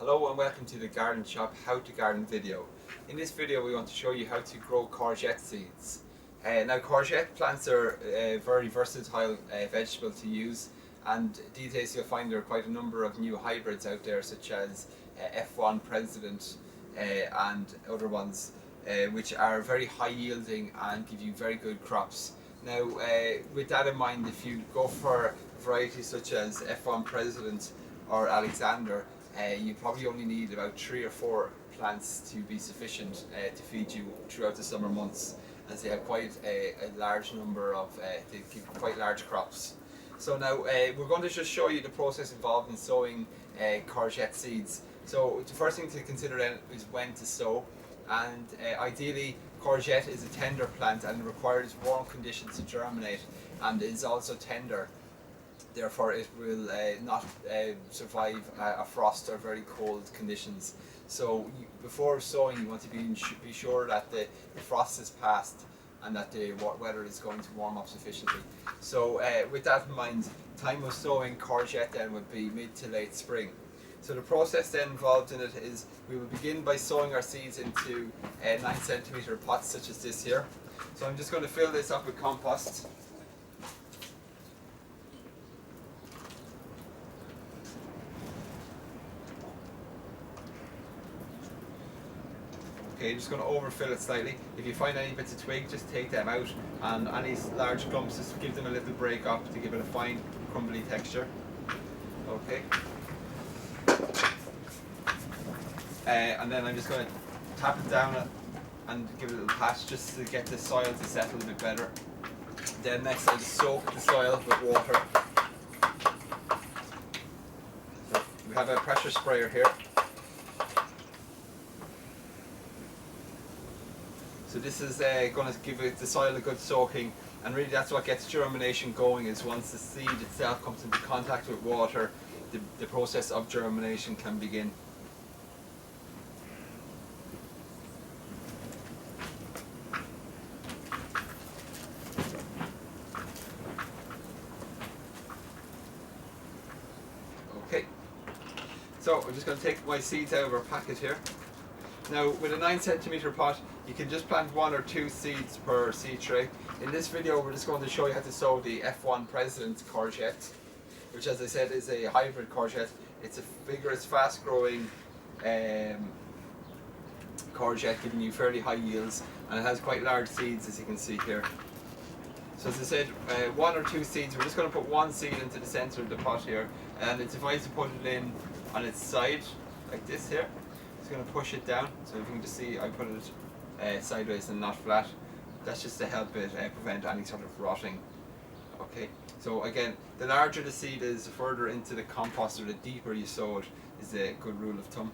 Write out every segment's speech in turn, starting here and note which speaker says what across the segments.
Speaker 1: Hello and welcome to the Garden Shop How to Garden video. In this video we want to show you how to grow courgette seeds. Now courgette plants are a very versatile vegetable to use, and these days you'll find there are quite a number of new hybrids out there, such as F1 President and other ones which are very high yielding and give you very good crops. Now with that in mind, if you go for varieties such as F1 President or Alexander, you probably only need about 3 or 4 plants to be sufficient to feed you throughout the summer months, as they have quite a large number of, they give quite large crops. So now we're going to just show you the process involved in sowing courgette seeds. So the first thing to consider then is when to sow, and ideally courgette is a tender plant and requires warm conditions to germinate, and is also tender. Therefore it will not survive a frost or very cold conditions. So before sowing you want to be sure that the frost is past and that the weather is going to warm up sufficiently. So with that in mind, time of sowing courgette then would be mid to late spring. So the process then involved in it is we will begin by sowing our seeds into 9cm pots such as this here. So I'm just going to fill this up with compost. Okay, just going to overfill it slightly. If you find any bits of twig, just take them out, and any large clumps, just give them a little break up to give it a fine crumbly texture. Okay. And then I'm just going to tap it down and give it a little pat just to get the soil to settle a bit better. Then next I'll just soak the soil with water. So we have a pressure sprayer here. So this is going to give the soil a good soaking, and really that's what gets germination going, is once the seed itself comes into contact with water, the process of germination can begin. Okay, so I'm just going to take my seeds out of our packet here. Now with a 9cm pot you can just plant 1 or 2 seeds per seed tray. In this video we're just going to show you how to sow the F1 President courgette, which, as I said, is a hybrid courgette. It's a vigorous, fast growing courgette, giving you fairly high yields, and it has quite large seeds, as you can see here. So as I said, 1 or 2 seeds. We're just going to put 1 seed into the centre of the pot here, and it's advised to put it in on its side like this here. It's going to push it down, so if you can just see I put it sideways and not flat. That's just to help it prevent any sort of rotting. Okay, so again, the larger the seed is, the further into the compost or the deeper you sow it is a good rule of thumb.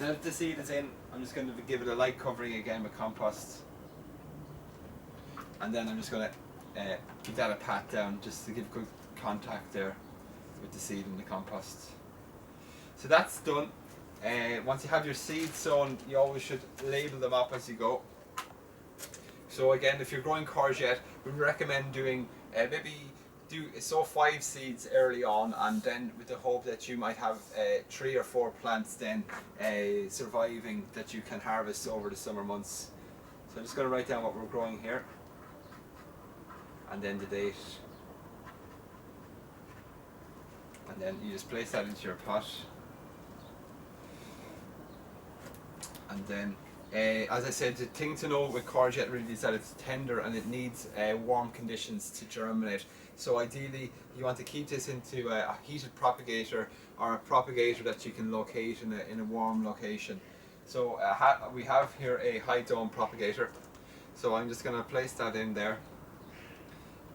Speaker 1: Now that the seed is in, I'm just going to give it a light covering again with compost, and then I'm just going to give that a pat down just to give good contact there with the seed and the compost. So that's done. Once you have your seeds sown, you always should label them up as you go. So again, if you're growing courgette, we recommend doing sow 5 seeds early on, and then with the hope that you might have 3 or 4 plants then surviving that you can harvest over the summer months. So I'm just going to write down what we're growing here, and then the date, and then you just place that into your pot. And then, as I said, the thing to know with courgette really is that it's tender and it needs warm conditions to germinate. So ideally you want to keep this into a heated propagator, or a propagator that you can locate in a warm location. So we have here a high dome propagator, so I'm just going to place that in there.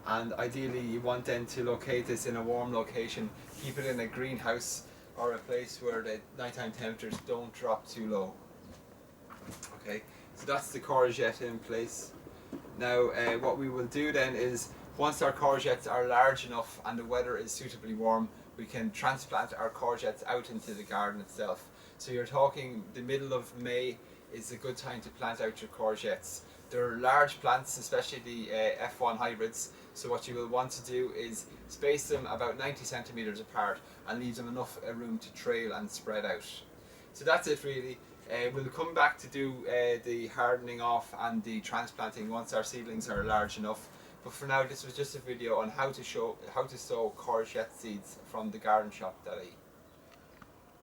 Speaker 1: And ideally you want then to locate this in a warm location. Keep it in a greenhouse or a place where the nighttime temperatures don't drop too low. Okay, so that's the courgette in place. Now what we will do then is, once our courgettes are large enough and the weather is suitably warm, we can transplant our courgettes out into the garden itself. So you're talking the middle of May is a good time to plant out your courgettes. They're large plants, especially the F1 hybrids, so what you will want to do is space them about 90 centimeters apart and leave them enough room to trail and spread out. So that's it really. We'll come back to do the hardening off and the transplanting once our seedlings are large enough. But for now, this was just a video on how to sow courgette seeds from the garden shop that I